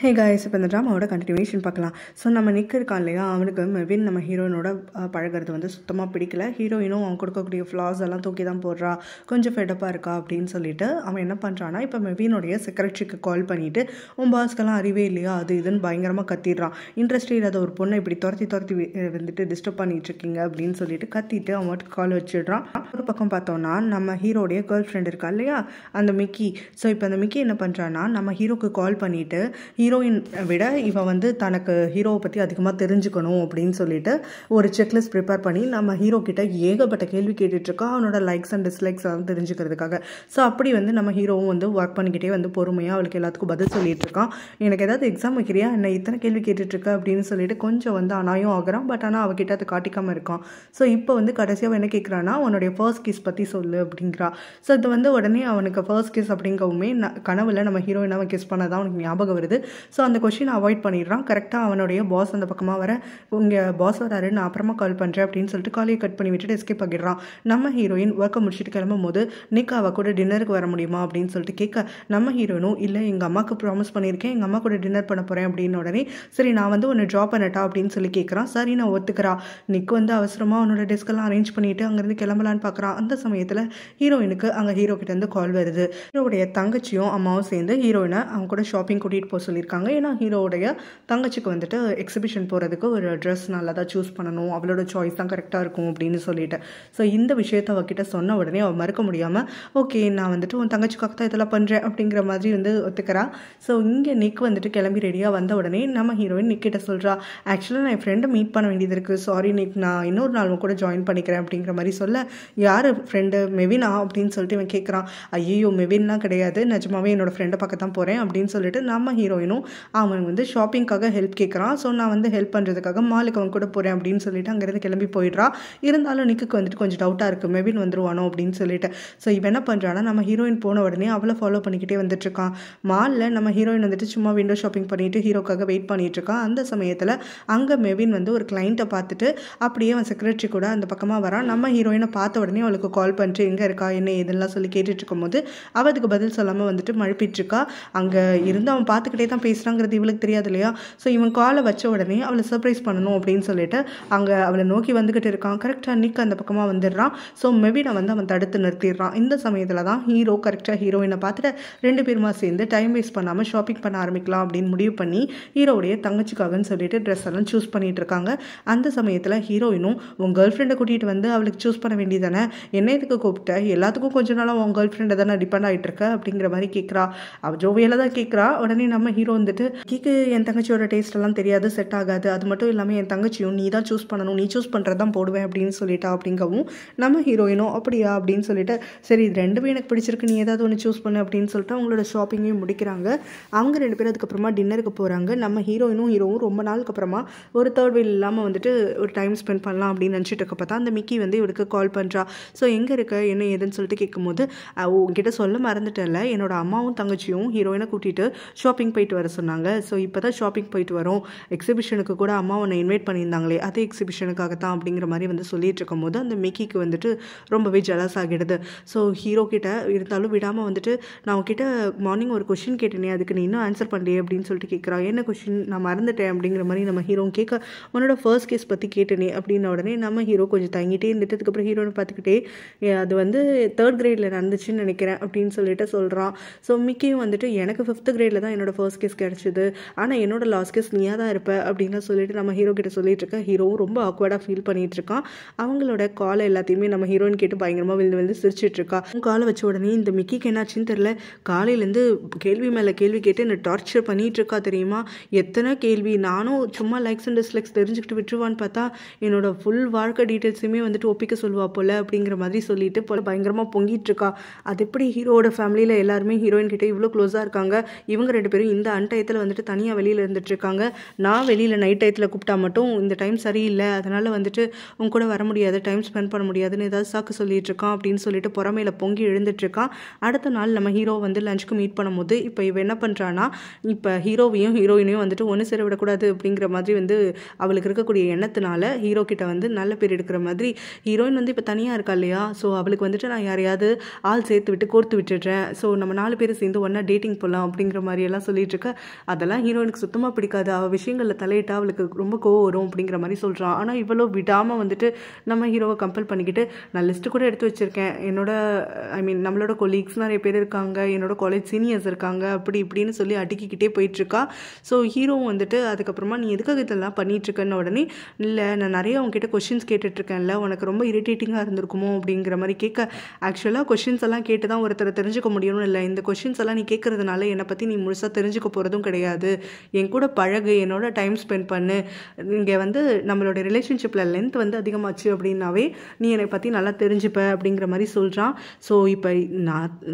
Hey guys, இப்போ இந்த ட்ராமாவோட continuation பார்க்கலாம். ஸோ நம்ம நிக் இருக்கான் இல்லையா, அவனுக்கு மெவின் நம்ம ஹீரோயினோட பழகிறது வந்து சுத்தமாக பிடிக்கல. ஹீரோயினும் அவன் கொடுக்கக்கூடிய ஃப்ளாஸ் எல்லாம் தூக்கி தான் போடுறா, கொஞ்சம் ஃபெடப்பாக இருக்கா அப்படின்னு சொல்லிட்டு அவன் என்ன பண்ணுறான்னா, இப்போ மெவினுடைய செக்ரட்டரிக்கு கால் பண்ணிவிட்டு உன் பாஸ்க்கெல்லாம் அறிவே இல்லையா அது இதுன்னு பயங்கரமாக கத்திடுறான். இன்ட்ரெஸ்டே இல்லாத ஒரு பொண்ணை இப்படி துரத்தி வந்துட்டு டிஸ்டர்ப் பண்ணிகிட்ருக்கீங்க அப்படின்னு சொல்லிட்டு கத்திட்டு அவன் மட்டும் கால் வச்சிடுறான். ஒரு பக்கம் பார்த்தோன்னா நம்ம ஹீரோடைய கேர்ள் ஃப்ரெண்ட் இருக்கா இல்லையா, அந்த மிக்கி. ஸோ இப்போ அந்த மிக்கி என்ன பண்ணுறான்னா, நம்ம ஹீரோக்கு கால் பண்ணிவிட்டு ஹீரோயின் விட இவன் வந்து தனக்கு ஹீரோவை பற்றி அதிகமாக தெரிஞ்சுக்கணும் அப்படின்னு சொல்லிட்டு ஒரு செக்லிஸ்ட் ப்ரிப்பேர் பண்ணி நம்ம ஹீரோ கிட்ட ஏகப்பட்ட கேள்வி கேட்டுட்ருக்கா, அவனோட லைக்ஸ் அண்ட் டிஸ்லைக்ஸ் வந்து தெரிஞ்சுக்கிறதுக்காக. ஸோ அப்படி வந்து நம்ம ஹீரோவும் வந்து ஒர்க் பண்ணிக்கிட்டே வந்து பொறுமையாக அவளுக்கு எல்லாத்துக்கும் பதில் சொல்லிட்டு இருக்கான். எனக்கு ஏதாவது எக்ஸாம் வைக்கிறியா, என்ன இத்தனை கேள்வி கேட்டுட்ருக்க அப்படின்னு சொல்லிட்டு கொஞ்சம் வந்து அனாயும் ஆகிறான். பட் ஆனால் அவகிட்ட அது காட்டிக்காமல் இருக்கான். ஸோ இப்போ வந்து கடைசியாக என்ன கேட்குறான்னா, அவனுடைய ஃபர்ஸ்ட் கிஸ் பற்றி சொல்லு அப்படிங்கிறா. ஸோ இது வந்து உடனே அவனுக்கு ஃபர்ஸ்ட் கிஸ் அப்படிங்கவுமே கனவுல நம்ம ஹீரோயின் அவன் கிஸ் பண்ணதான் அவனுக்கு ஞாபகம் வருது. ஸோ அந்த கொஷினை அவாய்ட் பண்ணிடுறான். கரெக்டாக அவனுடைய பாஸ் அந்த பக்கமாக வர, உங்கள் பாஸ் வராரு, நான் அப்புறமா கால் பண்ணுறேன் அப்படின்னு சொல்லிட்டு காலையை கட் பண்ணி விட்டுட்டு எஸ்கேப் ஆகிடுறான். நம்ம ஹீரோயின் ஒர்க்கை முடிச்சுட்டு கிளம்பும் போது நிக் அவள் கூட டின்னருக்கு வர முடியுமா அப்படின்னு சொல்லிட்டு கேட்க, நம்ம ஹீரோயினும் இல்லை எங்கள் அம்மாவுக்கு ப்ராமிஸ் பண்ணியிருக்கேன், எங்கள் அம்மா கூட டின்னர் பண்ண போகிறேன் அப்படின்னு உடனே சரி நான் வந்து ஒன்று ட்ராப் பண்ணட்டா அப்படின்னு சொல்லி கேட்குறான். சரி நான் ஒத்துக்கிறா. நிக் வந்து அவசரமாக அவனோட டெஸ்கெல்லாம் அரேஞ்ச் பண்ணிவிட்டு அங்கேருந்து கிளம்பலான்னு பார்க்குறான். அந்த சமயத்தில் ஹீரோயினுக்கு அங்கே ஹீரோ கிட்டேருந்து கால் வருது. ஹீரோடைய தங்கச்சியும் அம்மாவும் சேர்ந்து ஹீரோயினை அவங்க கூட ஷாப்பிங் கூட்டிகிட்டு போக சொல்லியிருக்காங்க. ஏன்னா ஹீரோடைய தங்கச்சிக்கு வந்துட்டு எக்ஸிபிஷன் போகிறதுக்கு ஒரு ட்ரெஸ் நல்லா தான் சூஸ் பண்ணணும், அவளோட சாய்ஸ் தான் கரெக்டாக இருக்கும் அப்படின்னு சொல்லிட்டு. ஸோ இந்த விஷயத்தை அவகிட்ட சொன்ன உடனே அவள் மறுக்க முடியாமல் ஓகே நான் வந்துட்டு உன் தங்கச்சிக்காக தான் இதெல்லாம் பண்ணுறேன் அப்படிங்கிற மாதிரி வந்து ஒத்துக்கிறா. ஸோ இங்கே நிக் வந்துட்டு கிளம்பி ரெடியாக வந்த உடனே நம்ம ஹீரோயின் நிக்கிட்ட சொல்கிறா, ஆக்சுவலாக நான் என் ஃப்ரெண்டை மீட் பண்ண வேண்டியது இருக்குது, சாரி நிக் நான் இன்னொரு நாள் கூட ஜாயின் பண்ணிக்கிறேன் அப்படிங்கிற மாதிரி சொல்ல, யார் ஃப்ரெண்டு மெவினா அப்படின்னு சொல்லிட்டு இவன் கேட்குறான். ஐயோ மெவின்லாம் கிடையாது, நிஜமாவே என்னோடய ஃப்ரெண்டை பார்க்க தான் போகிறேன் அப்படின்னு சொல்லிட்டு நம்ம ஹீரோயினும் அவன் வந்து ஷாப்பிங்காக ஹெல்ப் கேட்குறான். ஸோ நான் வந்து ஹெல்ப் பண்ணுறதுக்காக மாலுக்கு அவன் கூட போகிறேன் அப்படின்னு சொல்லிட்டு அங்கேருந்து கிளம்பி போயிடுறா. இருந்தாலும் நிக்கு வந்துட்டு கொஞ்சம் டவுட்டாக இருக்குது, மெவின் வந்துருவானோ அப்படின்னு சொல்லிட்டு. ஸோ இவன் என்ன பண்ணுறான்னா, நம்ம ஹீரோயின் போன உடனே அவளை ஃபாலோ பண்ணிக்கிட்டே வந்துட்டுருக்கான். மாலில் நம்ம ஹீரோயின் வந்துட்டு சும்மா விண்டோ ஷாப்பிங் பண்ணிட்டு ஹீரோக்காக வெயிட் பண்ணிகிட்ருக்கான். அந்த சமயத்தில் அங்கே மெவின் வந்து ஒரு கிளைண்ட்டை பார்த்துட்டு அப்படியே அவன் செக்ரட்டரி கூட அந்த பக்கமாக வரான். நம்ம ஹீரோயினை பார்த்த உடனே அவளுக்கு கால் பண்ணிட்டு எங்கே இருக்கா என்ன இதெல்லாம் சொல்லி கேட்டுட்டு இருக்கும்போது அவள் அதுக்கு பதில் சொல்லாமல் வந்துட்டு மழுப்பிட்டுருக்கா. அங்கே இருந்து அவன் பார்த்துக்கிட்டே தான் பேசுகிறாங்கிறது இவளுக்கு தெரியாது இல்லையா. ஸோ இவன் காலை வச்ச உடனே அவளை சர்ப்ரைஸ் பண்ணணும் அப்படின்னு சொல்லிட்டு அங்கே அவளை நோக்கி வந்துக்கிட்டு இருக்கான். கரெக்டாக நிக் அந்த பக்கமாக வந்துடுறான். ஸோ மெவினை வந்து அவன் தடுத்து நிறுத்திடுறான். இந்த சமயத்தில் தான் ஹீரோ கரெக்டாக ஹீரோயினை பார்த்துட்டு ரெண்டு பேருமா சேர்ந்து டைம் வேஸ்ட் பண்ணாமல் ஷாப்பிங் பண்ண ஆரம்பிக்கலாம் அப்படின்னு முடிவு பண்ணி ஹீரோடைய தங்கச்சிக்காகன்னு சொல்லிட்டு ட்ரெஸ் எல்லாம் சூஸ் பண்ணிட்டு இருக்காங்க. அந்த சமயத்தில் ஹீரோயினும் உன் கேர்ள் ஃப்ரெண்டை கூட்டிகிட்டு வந்து அவளுக்கு சூஸ் பண்ண வேண்டியதானே, என்ன இதுக்கு கூப்பிட்ட, எல்லாத்துக்கும் கொஞ்ச நாளாக உன் கேர்ள் ஃப்ரெண்டை தானே டிபெண்ட் ஆகிட்டு இருக்க அப்படிங்கிற மாதிரி கேட்குறா. அவள் ஜோவியலாக தான் கேட்குறா. உடனே நம்ம ஹீரோ வந்துட்டு கீக்கு என் தங்கச்சியோட டேஸ்ட் எல்லாம் தெரியாது, செட் ஆகாது, அது மட்டும் இல்லாமல் என் தங்கச்சியும் நீ தான் சூஸ் பண்ணணும், நீ சூஸ் பண்ணுறது தான் போடுவேன் அப்படின்னு சொல்லிட்டா. அப்படிங்கவும் நம்ம ஹீரோயினும் அப்படியா அப்படின்னு சொல்லிட்டு சரி இது ரெண்டுமே எனக்கு பிடிச்சிருக்கு, நீ ஏதாவது ஒன்று சூஸ் பண்ணு அப்படின்னு சொல்லிட்டு அவங்களோட ஷாப்பிங்கையும் முடிக்கிறாங்க. அவங்க ரெண்டு பேரும் அதுக்கப்புறமா டின்னருக்கு போகிறாங்க. நம்ம ஹீரோவும் ரொம்ப நாளுக்கு அப்புறமா ஒரு தேர்ட் வீல் இல்லாமல் வந்துட்டு ஒரு டைம் ஸ்பெண்ட் பண்ணலாம் அப்படின்னு நினச்சிட்டு இருக்கப்போ தான் அந்த மிக்கி வந்து இவருக்கு கால் பண்ணுறா. ஸோ எங்கே இருக்க என்ன ஏதுன்னு சொல்லிட்டு கேட்கும்போது உங்ககிட்ட சொல்ல மறந்துட்டேன்ல, என்னோட அம்மாவும் தங்கச்சியும் ஹீரோயினை கூட்டிகிட்டு ஷாப்பிங் போயிட்டு வர சொன்னாங்க. ஸோ இப்போ தான் ஷாப்பிங் போயிட்டு வரோம், எக்ஸிபிஷனுக்கு கூட அம்மா உன்னை இன்வைட் பண்ணியிருந்தாங்களே அதே எக்ஸிபிஷனுக்காக தான் அப்படிங்கிற மாதிரி வந்து சொல்லிட்டு இருக்கும்போது அந்த மிக்கிக்கு வந்துட்டு ரொம்பவே ஜலஸ் ஆகிடுது. ஸோ ஹீரோ கிட்ட இருந்தாலும் விடாமல் வந்துட்டு நான் உங்ககிட்ட மார்னிங் ஒரு கொஷின் கேட்டேனே அதுக்கு நீ இன்னும் ஆன்சர் பண்ணலையே அப்படின்னு சொல்லிட்டு கேட்குறா. என்ன கொஷின், நான் மறந்துட்டேன் அப்படிங்கிற மாதிரி நம்ம ஹீரோ கேட்க, உன்னோட ஃபர்ஸ்ட் கேஸ் பற்றி கேட்டேனே அப்படின்ன உடனே நம்ம ஹீரோ கொஞ்சம் தங்கிட்டே இருந்துட்டு அதுக்கப்புறம் ஹீரோனை பார்த்துக்கிட்டே அது வந்து 3rd கிரேடில் நடந்துச்சுன்னு நினைக்கிறேன் அப்படின்னு சொல்லிட்டு சொல்கிறான். ஸோ மிக்கியும் வந்துட்டு எனக்கு 5th கிரேடில் தான் என்னோட ஃபர்ஸ்ட் கேஸ் கிடச்சிது, ஆனால் என்னோட லாஸ்ட் கேஸ் நீயாக தான் இருப்ப அப்படின்னு சொல்லிட்டு நம்ம ஹீரோ கிட்ட சொல்லிட்டு இருக்க. ஹீரோவும் ரொம்ப ஆக்வர்டாக ஃபீல் பண்ணிட்டு இருக்கான். அவங்களோட காலை எல்லாத்தையுமே நம்ம ஹீரோயின் கேட்டு பயங்கரமாக விழுந்து சிரிச்சிட்டு இருக்கா. காலை வச்ச உடனே இந்த மிக்கிக்கு என்னாச்சுன்னு தெரியல, காலையிலேருந்து கேள்வி மேலே கேள்வி கேட்டு என்னை டார்ச்சர் பண்ணிட்டு இருக்கா தெரியுமா. எத்தனை கேள்வி, நானும் சும்மா லைக்ஸ் அண்ட் டிஸ்லைக்ஸ் தெரிஞ்சுக்கிட்டு விட்டுருவான்னு பார்த்தா என்னோட ஃபுல் வாழ்க்கை டீட்டெயில்ஸுமே வந்துட்டு ஒப்பிக்க சொல்லுவா போல அப்படிங்கிற மாதிரி சொல்லிட்டு போல பயங்கரமாக பொங்கிட்டு இருக்கா. அது எப்படி ஹீரோட ஃபேமிலியில் எல்லாருமே ஹீரோயின் கிட்டே இவ்வளோ க்ளோஸாக இருக்காங்க, இவங்க ரெண்டு பேரும் இந்த அன்டயத்தில் வந்துட்டு தனியாக வெளியில் இருந்துட்டு இருக்காங்க, நான் வெளியில் நைட் டயத்தில் கூப்பிட்டா மட்டும் இந்த டைம் சரியில்லை அதனால் வந்துட்டு உங்க கூட வர முடியாது, டைம் ஸ்பெண்ட் பண்ண முடியாதுன்னு ஏதாவது சாக்கு சொல்லிட்டு இருக்கான் அப்படின்னு சொல்லிட்டு புறமையில பொங்கி எழுந்துட்டு இருக்கான். அடுத்த நாள் நம்ம ஹீரோ வந்து லஞ்சுக்கு மீட் பண்ணும்போது இப்போ இவ என்ன பண்ணுறான்னா, இப்போ ஹீரோவையும் ஹீரோயினையும் வந்துட்டு ஒன்று சேர விடக்கூடாது அப்படிங்கிற மாதிரி வந்து அவளுக்கு இருக்கக்கூடிய எண்ணத்தினால ஹீரோ கிட்ட வந்து நல்ல பேர் எடுக்கிற மாதிரி ஹீரோயின் வந்து இப்போ தனியாக இருக்கா இல்லையா. ஸோ அவளுக்கு வந்துட்டு நான் யாரையாவது ஆள் சேர்த்து விட்டு கோர்த்து விட்டுடுறேன், ஸோ நம்ம 4 பேர் சேர்ந்து ஒன்றா டேட்டிங் போகலாம் அப்படிங்கிற மாதிரியெல்லாம் சொல்லிட்டு இருக்க. அதெல்லாம் ஹீரோயினுக்கு சுத்தமாக பிடிக்காது, அவள் விஷயங்களில் தலையிட்டா அவளுக்கு ரொம்ப கோவம் வரும் அப்படிங்கிற மாதிரி சொல்கிறான். ஆனால் இவ்வளோ விடாமல் வந்துட்டு நம்ம ஹீரோவை கம்பல் பண்ணிக்கிட்டு நான் லிஸ்ட்டு கூட எடுத்து வச்சுருக்கேன், என்னோட நம்மளோட கொலீக்ஸ் நிறைய பேர் இருக்காங்க, என்னோட காலேஜ் சீனியர்ஸ் இருக்காங்க, அப்படி இப்படின்னு சொல்லி அடுக்கிக்கிட்டே போயிட்டுருக்கா. ஸோ ஹீரோவும் வந்துட்டு அதுக்கப்புறமா நீ எதுக்காக இதெல்லாம் பண்ணிகிட்ருக்கன்னு உடனே இல்லை நான் நிறைய அவங்ககிட்ட கொஷின்ஸ் கேட்டுட்ருக்கேன்ல, உனக்கு ரொம்ப இரிட்டேட்டிங்காக இருந்திருக்குமோ அப்படிங்கிற மாதிரி கேட்க, ஆக்சுவலாக கொஷின்ஸ் எல்லாம் கேட்டு தான் ஒருத்தரை தெரிஞ்சுக்க முடியும்னு இல்லை, இந்த கொஷின்ஸ் எல்லாம் நீ கேட்கறதுனால என்னை பற்றி நீ முழுசாக தெரிஞ்சுக்க போகிறதும் கிடையாது, என் கூட பழகு, என்னோட டைம் ஸ்பெண்ட் பண்ணு, இங்கே வந்து நம்மளோட ரிலேஷன்ஷிப்பில் லென்த் வந்து அதிகமாச்சு அப்படின்னாவே நீ என்னை பற்றி நல்லா தெரிஞ்சுப்ப அப்படிங்கிற மாதிரி சொல்கிறான். ஸோ இப்போ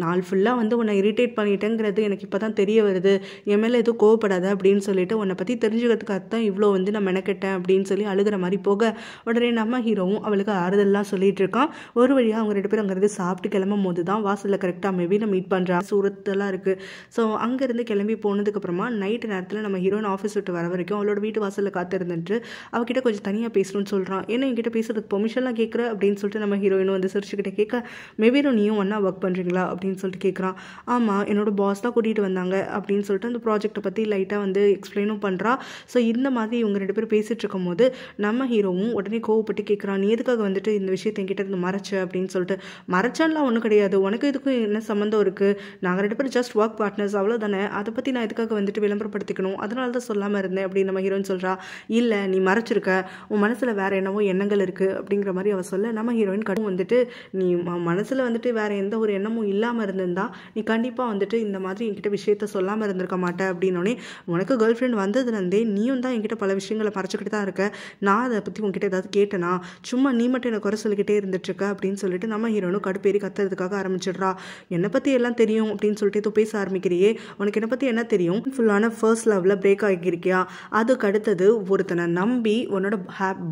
நாள் ஃபுல்லாக வந்து உன்னை இரிட்டேட் பண்ணிட்டேங்கிறது எனக்கு இப்போ தான் தெரிய வருது, என் மேலே எதுவும் கோவப்படாத அப்படின்னு சொல்லிட்டு உன்னை பற்றி தெரிஞ்சுக்கிறதுக்காக தான் இவ்வளோ வந்து நான் மெனக்கெட்டேன் அப்படின்னு சொல்லி அழுகிற மாதிரி போக, உடனே நம்ம ஹீரோவும் அவளுக்கு ஆறுதல்லாம் சொல்லிட்டு இருக்கான். ஒரு வழியாக அவங்க 2 பேரும் அங்கேருந்து சாப்பிட்டு கிளம்பும் போது தான் வாசலில் கரெக்டாக மேவினை மீட் பண்ணுறா. சூரத்தெல்லாம் இருக்குது. ஸோ அங்கேருந்து கிளம்பி போனதுக்கப்புறமா நைட்டு நேரத்தில் நம்ம ஹீரோயின் ஆஃபீஸ் விட்டு வர வரைக்கும் அவளோட வீட்டு வாசலில் காத்திருந்துட்டு அவகிட்ட கொஞ்சம் தனியாக பேசணும்னு சொல்கிறான். ஏன்னா என்கிட்ட பேசுறதுக்கு பெர்மிஷன்லாம் கேட்குற அப்படின்னு சொல்லிட்டு நம்ம ஹீரோயினும் வந்து சிரிச்சுக்கிட்டே கேட்க, மேவினும் நீயும் ஒன்றா ஒர்க் பண்ணுறீங்களா அப்படின்னு சொல்லிட்டு கேட்குறான். ஆமாம், என்னோட பாஸ் தான் கூட்டிகிட்டு வந்தாங்க அப்படின்னு சொல்லிட்டு அந்த ப்ராஜெக்ட்டை பற்றி லைட்டாக வந்து எக்ஸ்பிளைனும் பண்ணுறா. ஸோ இந்த மாதிரி இவங்க 2 பேரும் பேசிகிட்டு இருக்கும் போது நம்ம ஹீரோவும் உடனே கோவப்பட்டு கேட்குறான், நீ எதுக்காக வந்துட்டு இந்த விஷயத்தை என்கிட்ட இருந்து மறைச்ச அப்படின்னு சொல்லிட்டு. மறைச்சான்லாம் ஒன்றும் கிடையாது, உனக்கு இதுக்கும் என்ன சம்மந்தம் இருக்குது, நாங்கள் 2 பேரும் ஜஸ்ட் ஒர்க் பார்ட்னர்ஸ் அவ்வளோதானே, அதை பற்றி நான் எதுக்காக வந்துட்டு விளம்பரப்படுத்திக்கணும், அதனால தான் சொல்லாமல் இருந்தேன் அப்படின்னு நம்ம ஹீரோயின் சொல்கிறா. இல்லை நீ மறைச்சிருக்க, உன் மனசில் வேறு என்னவோ எண்ணங்கள் இருக்குது அப்படிங்கிற மாதிரி அவள் சொல்ல, நம்ம ஹீரோயின் கடும் வந்துட்டு நீ மனசில் வந்துட்டு வேறு எந்த ஒரு எண்ணமும் இல்லாமல் இருந்திருந்தா நீ கண்டிப்பாக வந்துட்டு இந்த மாதிரி என்கிட்ட விஷயத்த சொல்லாமல் இருந்திருக்க மாட்டேன் அப்படின்னோடனே, உனக்கு கேர்ள் ஃப்ரெண்ட் வந்ததுலேருந்தே நீயும் தான் என்கிட்ட பல விஷயங்களை மறைச்சிக்கிட்டு தான் இருக்க, நான் அதை பற்றி உங்ககிட்ட ஏதாவது கேட்டேனா, சும்மா நீ மட்டும் எனக்கு குறை சொல்லிக்கிட்டே இருந்துட்டுருக்க அப்படின்னு சொல்லிட்டு நம்ம ஹீரோனும் கடுப்பேறி கத்துறதுக்காக ஆரம்பிச்சிடுறா. என்னை பற்றி எல்லாம் தெரியும் அப்படின்னு சொல்லிட்டு இப்போ பேச ஆரம்பிக்கிறியே, உனக்கு என்னை பற்றி என்ன தெரியும், ஃபுல்லான ஃபர்ஸ்ட் லவ்வில் பிரேக் ஆகியிருக்கியா, அதுக்கு அடுத்தது ஒருத்தனை நம்பி உன்னோட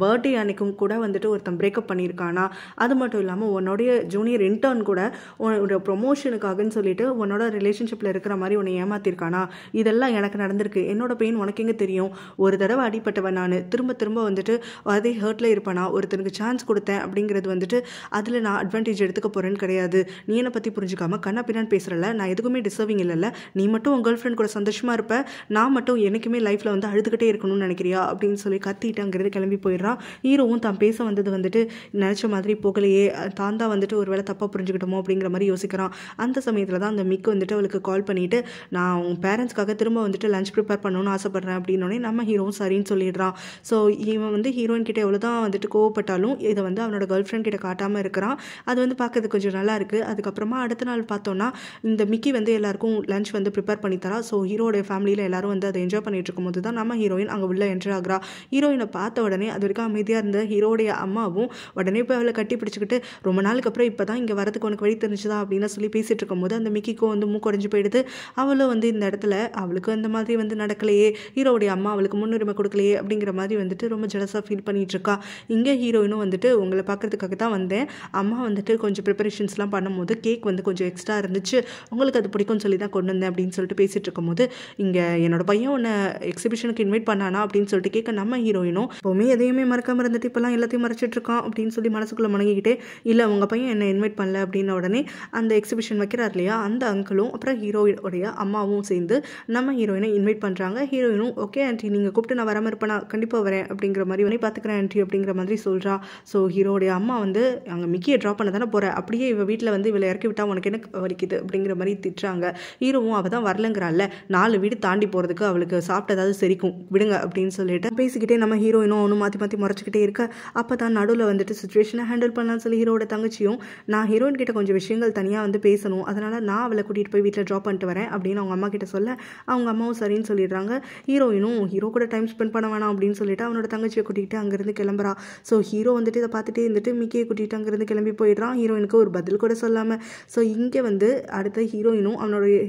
பர்த்டே அன்னைக்கும் கூட வந்துட்டு ஒருத்தன் பிரேக்கப் பண்ணியிருக்கானா, அது மட்டும் இல்லாமல் உன்னோடைய ஜூனியர் இன்டர்ன் கூட உன்னோட ப்ரொமோஷனுக்காகன்னு சொல்லிட்டு உன்னோட ரிலேஷன்ஷிப்பில் இருக்கிற மாதிரி உன்னை ஏமாத்திருக்கானா, இதெல்லாம் எனக்கு நடந்திருக்கு, என்னோட பெயின் உனக்கு எங்கே தெரியும், ஒரு தடவை அடிப்பட்டவன் நான், திரும்ப திரும்ப வந்துட்டு அதே ஹர்ட்டில் இருப்பேனா, ஒருத்தனுக்கு சான்ஸ் கொடுத்தேன் அப்படிங்கிறது வந்துட்டு அதில் நான் அட்வான்டேஜ் எடுத்துக்க போகிறேன்னு கிடையாது, நீ என்னை பற்றி புரிஞ்சுக்காம கண்ணா பின்னான்னு பேசுகிறல, நான் எதுக்குமே டிசர்விங் இல்லைல்ல, நீ மட்டும் உன் கேர்ள் ஃப்ரெண்ட் கூட சந்தோஷமாக இருப்ப, நான் மட்டும் எனக்குமே லைஃப்பில் வந்து அழுதுகிட்டே இருக்கணும்னு நினைக்கிறியா அப்படின்னு சொல்லி கத்திட்டு அங்கிறது கிளம்பி போயிடுறா. ஹீரோவும் தான் பேச வந்தது வந்துட்டு நினச்ச மாதிரி போகலையே, தான் தான் வந்துட்டு ஒரு வேளை தப்பாக புரிஞ்சுக்கிட்டோமோ அப்படிங்கிற மாதிரி யோசிக்கிறான். அந்த சமயத்தில் தான் அந்த மிக்கு வந்துட்டு அவளுக்கு கால் பண்ணிவிட்டு, நான் உன் பேரண்ட்ஸ்க்காக திரும்ப வந்துட்டு லஞ்ச் ப்ரிப்பேர் பண்ணணும்னு ஆசைப்பட்றேன் அப்படின்னோடனே நம்ம ஹீரோவும் சரின்னு சொல்லிடுறான். ஸோ இவன் வந்து ஹீரோயின் கிட்ட எவ்வளோ தான் வந்துட்டு கோவப்பட்டாலும் இதை வந்து அவனோட கேர்ள் ஃப்ரெண்ட் கிட்ட காட்டாமல் இருக்கிறான். அது வந்து பார்க்கறதுக்கு கொஞ்சம் நல்லா இருக்குது. அதுக்கப்புறமா அடுத்த நாள் பார்த்தோன்னா இந்த மிக்கி வந்து எல்லாருக்கும் லஞ்ச் வந்து ப்ரிப்பேர் பண்ணி தரா. ஸோ ஹீரோடைய ஃபேமிலியில் எல்லாரும் வந்து அதை என்ஜாய் பண்ணிட்டு இருக்கும்போது தான் நம்ம ஹீரோயின் அங்கே உள்ள என்ட்ரி ஆகிறா. ஹீரோயினை பார்த்த உடனே அது வரைக்கும் அமைதியாக இருந்த ஹீரோடைய அம்மாவும் உடனே போய் அவளை கட்டி பிடிச்சிக்கிட்டு, ரொம்ப நாளுக்கு அப்புறம் இப்போ தான் இங்கே வரதுக்கு உனக்கு வழி தெரிஞ்சுதா அப்படின்னு சொல்லி பேசிகிட்டு இருக்கும்போது அந்த மிக்கிக்கும் வந்து மூக்குடைஞ்சு போயிடுது. அவளும் வந்து இந்த இடத்துல அவளுக்கு அந்த மாதிரி வந்து நடக்கலையே, ஹீரோடைய அம்மா அவளுக்கு முன்னுரிமை கொடுக்கலையே அப்படிங்கிற மாதிரி வந்துட்டு ரொம்ப ஜெலஸாக ஃபீல் பண்ணிட்டு இருக்கா. இங்கே ஹீரோயினும் வந்துட்டு உங்களை பார்க்கறதுக்காக தான் வந்தேன், அம்மா வந்துட்டு கொஞ்சம் ப்ரிப்பரேஷன்ஸ்லாம் பண்ணும்போது கேக் வந்து கொஞ்சம் எக்ஸ்ட்ரா இருந்துச்சு, உங்களுக்கு அது பிடிக்கும்னு சொல்லி தான் கொண்டு வந்தேன் அப்படின்னு சொல்லிட்டு பேசிகிட்டு இருக்கும்போது, இங்கே என்னோட பையன் உன்னை எக்ஸிபிஷனுக்கு இன்வைட் பண்ணானா அப்படின்னு சொல்லிட்டு கேட்க, நம்ம ஹீரோயினும் எப்போவுமே எதையுமே மறக்காமல் இருந்துட்டு இப்போலாம் எல்லாத்தையும் மறைச்சிட்டு இருக்கான் அப்படின்னு சொல்லி மனசுக்குள்ளே முணங்கிக்கிட்டே, இல்லை உங்கள் பையன் என்னை இன்வைட் பண்ணல அப்படின்ன உடனே அந்த எக்ஸிபிஷன் வைக்கிறார் இல்லையா, அந்த அங்கிளும் அப்புறம் ஹீரோயினுடைய அம்மாவும் சேர்ந்து நம்ம ஹீரோயினை இன்வைட் பண்ணுறாங்க. ஹீரோயினும் ஓகே ஆண்டி நீங்கள் கூப்பிட்டு நான் வராமல் இருப்பேன், நான் கண்டிப்பாக வரேன் அப்படிங்கிற மாதிரி உடனே பார்த்துக்கிறேன் ஆண்டி அப்படிங்கிற மாதிரி சொல்கிறா. ஸோ ஹீரோடைய அம்மா வந்து அங்கே மிக்கியை ட்ராப் பண்ண தானே போகிறேன், அப்படியே இவள் வீட்டில் வந்து இவளை இறக்கி விட்டால் உனக்கு என்ன வலிக்குது அப்படிங்கிற மாதிரி திட்டுறாங்க. ஹீரோவும் அவள் தான் வரலங்கிறாள்ல, 4 வீடு தாண்டி போகிறதுக்கு அவளுக்கு சாப்பிட்டதாவது சரிக்கும் விடுங்க அப்படின்னு சொல்லிட்டு பேசிக்கிட்டே நம்ம ஹீரோயினும் அவனும் மாற்றி மாற்றி முறைச்சிக்கிட்டே இருக்க, அப்போ தான் நடுவில் வந்துட்டு சுச்சுவேஷனை ஹேண்டில் பண்ணலாம்னு சொல்லி ஹீரோட தங்கச்சியும், நான் ஹீரோயின் கிட்ட கொஞ்சம் விஷயங்கள் தனியாக வந்து பேசணும், அதனால் நான் அவளை கூட்டிகிட்டு போய் வீட்டில் ட்ராப் பண்ணிட்டு வரேன் அப்படின்னு அவங்க அம்மா கிட்ட சொல்ல, அவங்க அம்மாவும் சரின்னு சொல்லிடுறாங்க. ஹீரோயினும் ஹீரோ கூட டைம் ஸ்பெண்ட் பண்ண வேணாம் அப்படின்னு சொல்லிட்டு அவனோட தங்கச்சியை கூட்டிகிட்டு அங்கேருந்து கிளம்புறா. ஸோ ஹீரோ வந்துட்டு இதை பார்த்துட்டே இருந்துட்டு மிக்கியை கூட்டிகிட்டு அங்கேருந்து கிளம்பி போயிடுறான், ஹீரோயினுக்கு ஒரு பதில் கூட சொல்லாமல். ஸோ இங்கே வந்து அடுத்த ஹீரோயினும்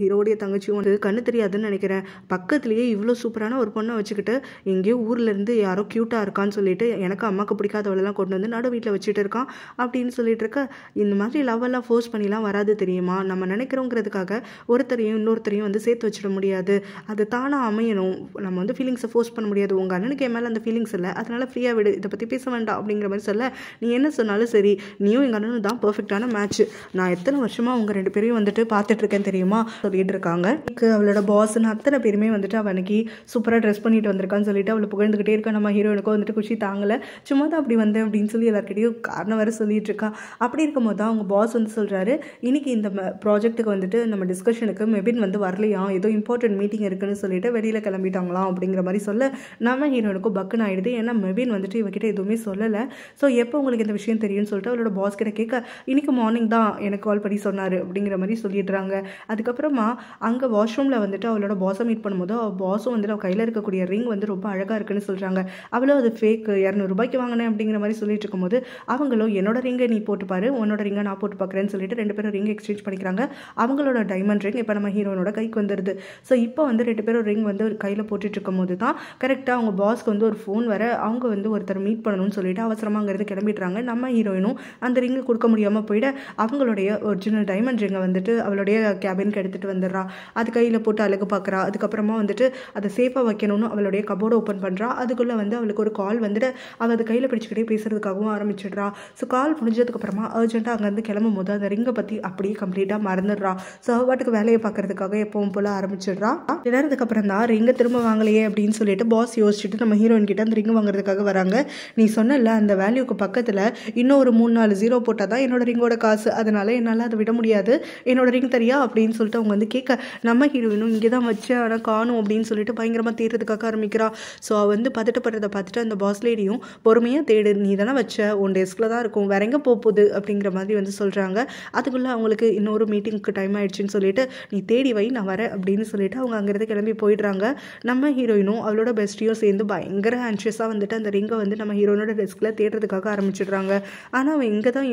ஹீரோடைய தங்கச்சியும் வந்து கண்ணு தெரியாதுன்னு நினைக்கிறேன், பக்கத்துலேயே இவ்வளோ சூப்பரான ஒரு பொண்ணை வச்சுக்கிட்டு எங்கேயோ ஊர்லேருந்து யாரோ க்யூட்டாக இருக்கான்னு சொல்லிட்டு எனக்கு அம்மாவுக்கு பிடிக்காதவளெல்லாம் கொண்டு வந்து நடு வீட்டில் வச்சுட்டு இருக்கான் அப்படின்னு சொல்லிட்டு இருக்க, இந்த மாதிரி லவ்வெல்லாம் ஃபோர்ஸ் பண்ணிலாம் வராது தெரியுமா, நம்ம நினைக்கிறோங்கிறதுக்காக ஒருத்தரையும் இன்னொருத்தரையும் வந்து சேர்த்து வச்சிட முடியாது, அது தானாக அமையணும், நம்ம வந்து ஃபீலிங்ஸை ஃபோர்ஸ் பண்ண முடியாது, உங்கள் அண்ணனுக்கு என் மேலே அந்த ஃபீலிங்ஸ் இல்லை, அதனால ஃப்ரீயாக விடு, இதை பற்றி பேச வேண்டாம் அப்படிங்கிற மாதிரி சொல்ல, நீ என்ன சொன்னாலும் சரி, நீயும் எங்கள் அண்ணனும் தான் பர்ஃபெக்டான மேட்ச், நான் எத்தனை வருஷமாக உங்கள் 2 பேரையும் வந்துட்டு பார்த்துட்ருக்கேன் தெரியுமா சொல்லிட்டு இருக்காங்க. அவளோட பாஸ் பாஸ்ன்னு அத்தனை பேருமே வந்துட்டு அவள் அன்றைக்கி சூப்பராக ட்ரெஸ் பண்ணிட்டு வந்திருக்கான்னு சொல்லிட்டு அவளை புகழ்ந்துக்கிட்டே இருக்கா. நம்ம ஹீரோயினுக்கும் வந்துட்டு குஷி தாங்கலை. சும்மா தான் அப்படி வந்தேன் அப்படின்னு சொல்லி எல்லாருக்கிட்டையும் காரணம் வேறு சொல்லிட்டு இருக்கா. அப்படி இருக்கும்போது தான் அவங்க பாஸ் வந்து சொல்கிறாரு, இன்னைக்கு இந்த ப்ராஜெக்ட்டுக்கு வந்துட்டு நம்ம டிஸ்கஷனுக்கு மெபின் வந்து வரலையா, ஏதோ இம்பார்ட்டன்ட் மீட்டிங் இருக்குன்னு சொல்லிட்டு வெளியில் கிளம்பிட்டாங்களாம் அப்படிங்கிற மாதிரி சொல்ல நம்ம ஹீரோயினுக்கும் பக்குன்னு ஆகிடுது. ஏன்னா மெபின் வந்துட்டு இவகிட்ட எதுவுமே சொல்லலை. ஸோ எப்போ உங்களுக்கு இந்த விஷயம் தெரியும்னு சொல்லிட்டு அவளோட பாஸ் கிட்ட கேட்க, இன்னைக்கு மார்னிங் தான் எனக்கு கால் பண்ணி சொன்னார் அப்படிங்கிற மாதிரி சொல்லிடுறாங்க. அதுக்கப்புறமா அங்கே வாஷ்ரூமில் வந்துட்டு அவளோட பாஸை மீட் பண்ணும்போது பாஸும் வந்துட்டு அவள் கையில் இருக்கக்கூடிய ரிங் வந்து ரொம்ப அழகாக இருக்குன்னு சொல்கிறாங்க. அவளும் அது ஃபேக், 200 ரூபாய்க்கு வாங்கினேன் அப்படிங்கிற மாதிரி சொல்லிட்டு இருக்கும்போது அவங்களும் என்னோட ரிங்கை நீ போட்டுப்பாரு, உன்னோட ரிங்கை நான் போட்டு பார்க்குறேன்னு சொல்லிட்டு 2 பேரும் ரிங் எக்ஸ்சேஞ்ச் பண்ணிக்கிறாங்க. அவங்களோட டைமண்ட் ரிங் இப்போ நம்ம ஹீரோனோட கைக்கு வந்துடுது. ஸோ இப்போ வந்து 2 பேரும் ரிங் வந்து கையில் போட்டுட்டு இருக்கும்போது தான் கரெக்டாக அவங்க பாஸ்க்கு வந்து ஒரு ஃபோன் வர, அவங்க வந்து ஒருத்தர் மீட் பண்ணணும்னு சொல்லிட்டு அவசரமாக அங்கேருந்து கிளம்பிடுறாங்க. நம்ம ஹீரோயினும் அந்த ரிங்கை கொடுக்க முடியாமல் போயிட அவங்களுடைய ஒரிஜினல் டைமண்ட் ரிங்கை வந்துட்டு அவளுடைய கேபினுக்கு எடுத்துகிட்டு வந்துடுறா. அது கையில் போட்டு அழகு பார்க்குறா. அதுக்கப்புறமா வந்துட்டு அதை சேஃபாக வைக்கணும்னு அவளுடைய கபோர்டை ஓப்பன் பண்ணுறா. அதுக்குள்ளே வந்து அவளுக்கு ஒரு கால் வந்துட்டு அவள் அதை கையில் பிடிச்சிக்கிட்டே பேசுறதுக்காகவும் ஆரம்பிச்சிடுறா. ஸோ கால் முடிஞ்சதுக்கப்புறமா அர்ஜென்ட்டாக அங்கேருந்து கிளம்பும் போது அந்த ரிங்கை பற்றி அப்படியே கம்ப்ளீட்டாக மறந்துடுறா. ஸோ அவட்டுக்கு வேலையை பார்க்கறதுக்காக எப்பவும் போல் ஆரம்பிச்சிடுறா. நேரத்துக்கப்புறம் தான் ரிங்கை திரும்ப வாங்கலையே அப்படின்னு சொல்லிட்டு பாஸ் யோசிச்சுட்டு நம்ம ஹீரோயின் கிட்ட அந்த ரிங்கை வாங்குறதுக்காக வராங்க. நீ சொன்னல அந்த வேல்யூக்கு பக்கத்தில் இன்னும் ஒரு 3-4 ஜீரோ போட்டால் தான் என்னோட ரிங்கோட காசு, அதனால என்னால் அதை விட முடியாது, என்னோட ரிங் தெரியா அப்படின்னு சொல்லிட்டு அவங்க வந்து கேட்க, நம்ம ஹீரோயினும் இங்கே தான் வச்சேன் ஆனால் காணும் அப்படின்னு சொல்லிட்டு பயங்கரமாக தேடுறதுக்காக ஆரம்பிக்கிறா. ஸோ அவள் வந்து பதட்டப்படுறதை பார்த்துட்டு அந்த பாஸ் லேடியும் பொறுமையாக தேடு, நீ தானே வச்ச, உன் டெஸ்கில் தான் இருக்கும், வேற எங்கே போகுது அப்படிங்கிற மாதிரி வந்து சொல்கிறாங்க. அதுக்குள்ளே அவங்களுக்கு இன்னொரு மீட்டிங்க்கு டைம் ஆயிடுச்சுன்னு சொல்லிட்டு நீ தேடி வை நான் வரேன் அப்படின்னு சொல்லிட்டு அவங்க அங்கேருந்து கிளம்பி போயிடுறாங்க. நம்ம ஹீரோயினும் அவளோட பெஸ்டியும் சேர்ந்து பயங்கர ஆன்ஷியஸாக வந்துட்டு அந்த ரிங்கை வந்து நம்ம ஹீரோனோட டெஸ்கில் தேடுறதுக்காக ஆரம்பிச்சிடுறாங்க. ஆனால் அவன் இங்கே தான்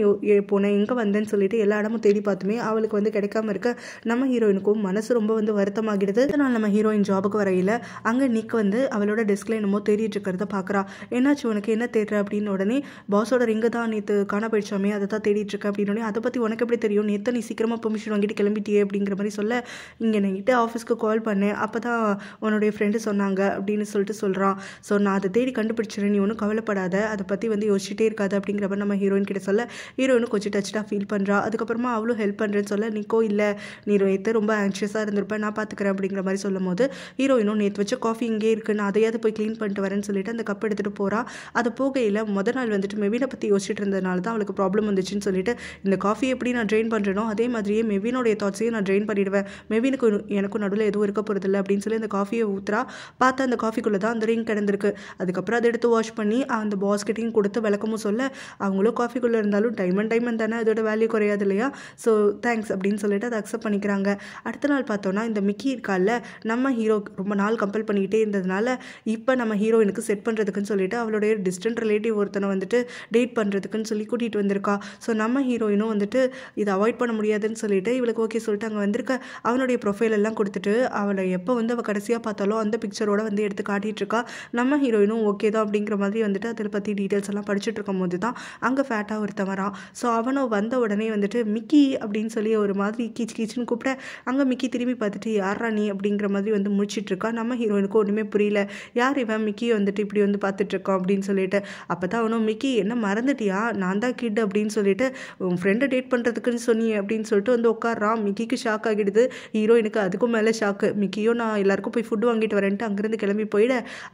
போனேன், எங்கே வந்தேன்னு சொல்லிட்டு எல்லா இடமும் தேடி பார்த்துமே அவளுக்கு வந்து கிடைக்காம இருக்க நம்ம ஹீரோயினுக்கும் மனசு ரொம்ப வந்து வருத்தமாகிடுது. அதனால் நம்ம ஹீரோயின் ஜாபுக்கு வரையில் அங்கே நிக் வந்து அவளோட டெஸ்கில் என்னமோ தேடிட்டு இருக்கிறத பார்க்குறா. என்னாச்சு உனக்கு, என்ன தேடுற அப்படின்னு உடனே பாஸோட ரிங்கை தான் நேற்று காண போயிடுச்சாமே, அதை தான் தேடிட்டு இருக்க அப்படின்னு. அதை பற்றி உனக்கு எப்படி தெரியும், நேற்று நீ சீக்கிரமாக பெர்மிஷன் வாங்கிட்டு கிளம்பிட்டியே அப்படிங்கிற மாதிரி சொல்ல, இங்கே நைட்டு ஆஃபீஸ்க்கு கால் பண்ணேன், அப்போ தான் உன்னுடைய ஃப்ரெண்டு சொன்னாங்க அப்படின்னு சொல்லிட்டு சொல்கிறான். ஸோ நான் அதை தேடி கண்டுபிடிச்சிடறேன், நீ ஒன்றும் கவலைப்படாத, அதை பற்றி வந்து யோசிச்சுட்டே இருக்காது அப்படிங்கிற மாதிரி நம்ம ஹீரோயின் கிட்ட சொல்ல ஹீரோயினும் கொஞ்சம் டச்டாக ஃபீல் பண்ணுறா. அதுக்கப்புறமா அவளும் ஹெல்ப் பண்ணுறேன்னு சொல்ல, நிக்கோ இல்லை நீ நேற்று ரொம்ப ஆன்ஷியஸாக இருந்திருப்பேன், நான் பார்த்துக்கிறேன் அப்படிங்கிற மாதிரி சொல்லும் போது ஹீரோயினும் நேற்று வச்ச காஃபி இங்கே இருக்குது, நான் அதையாவது போய் க்ளீன் பண்ணிட்டு வரேன்னு சொல்லிட்டு அந்த கப் எடுத்துகிட்டு போகிறா. அது போகையில் முதல் நாள் வந்துட்டு மெவினை பற்றி யோசிச்சுட்டு இருந்ததுனால தான் அவளுக்கு ப்ராப்ளம் வந்துச்சுன்னு சொல்லிட்டு இந்த காஃபி எப்படி நான் ட்ரெயின் பண்ணுறேனோ அதே மாதிரியே மெவினோடைய தாட்ஸையும் நான் ட்ரெயின் பண்ணிவிடுவேன், மெவினுக்கு எனக்கும் நடுவில் எதுவும் இருக்க போகிறதில்ல அப்படின்னு சொல்லி அந்த காஃபியை ஊற்றுறா. பார்த்தா அந்த காஃபிக்குள்ளே தான் அந்த ரிங் கிடந்திருக்கு. அதுக்கப்புறம் அதை எடுத்து வாஷ் பண்ணி அந்த பாஸ்கிட்டையும் கொடுத்து விளக்கமும் சொல்ல, அவங்களும் காஃபிக்குள்ளே இருந்தாலும் டைமண்ட் தானே, அதோட வேல்யூ குறையாது இல்லையா, ஸோ தேங்க்ஸ் அப்படின்னு சொல்லிட்டு அதை அக்செப்ட் பண்ணிக்கிறாங்க. அடுத்த நாள் பார்த்தோன்னா இந்த மிக்கி இருக்கால, நம்ம ஹீரோ ரொம்ப நாள் கம்பல் பண்ணிக்கிட்டே இருந்ததுனால இப்போ நம்ம ஹீரோயினுக்கு செட் பண்ணுறதுக்குன்னு சொல்லிட்டு அவளுடைய டிஸ்டன்ட் ரிலேட்டிவ் ஒருத்தனை வந்துட்டு டேட் பண்ணுறதுக்குன்னு சொல்லி கூட்டிகிட்டு வந்திருக்கா. ஸோ நம்ம ஹீரோயினும் வந்துட்டு இதை அவாய்ட் பண்ண முடியாதுன்னு சொல்லிட்டு இவளுக்கு ஓகே சொல்லிட்டு அங்கே வந்திருக்க அவனுடைய ப்ரொஃபைல் எல்லாம் கொடுத்துட்டு அவளை எப்போ வந்து அவள் கடைசியாக பார்த்தாலும் அந்த பிக்சரோட வந்து எடுத்து காட்டிகிட்டு இருக்கா. நம்ம ஹீரோயினும் ஓகே தான் அப்படிங்கிற மாதிரி வந்துட்டு அதில் பற்றி டீட்டெயில்ஸ் எல்லாம் படிச்சுட்டு இருக்கும் போது தான் அங்கே ஃபேட்டாக ஒருத்தன் வரான். ஸோ அவனும் வந்த உடனே வந்துட்டு மிக்கி அப்படின்னு சொல்லி ஒரு மாதிரி கீச்சுன்னு கூப்பிட அங்கே மிக்கி திரும்பி பார்த்துட்டு யாரா நீ அப்படிங்கிற மாதிரி வந்து முடிச்சிட்டு இருக்கா. நம்ம ஹீரோயினுக்கு ஒன்றுமே புரியல, யார் இவன் மிக்கி வந்துட்டு இப்படி வந்து பார்த்துட்டு இருக்கோம் அப்படின்னு சொல்லிட்டு. அப்போ தான் அவனும் மிக்கி என்ன மறந்துட்டியா, நான் தான் கிட் அப்படின்னு சொல்லிட்டு உன் ஃப்ரெண்டை டேட் பண்ணுறதுக்குன்னு சொன்னி அப்படின்னு சொல்லிட்டு வந்து உட்காரான். மிக்கிக்கு ஷாக் ஆகிடுது, ஹீரோயினுக்கு அதுக்கும் மேலே ஷாக்கு. மிக்கியும் நான் எல்லாருக்கும் போய் ஃபுட்டு வாங்கிட்டு வரேன்ட்டு அங்கேருந்து கிளம்பி போயிட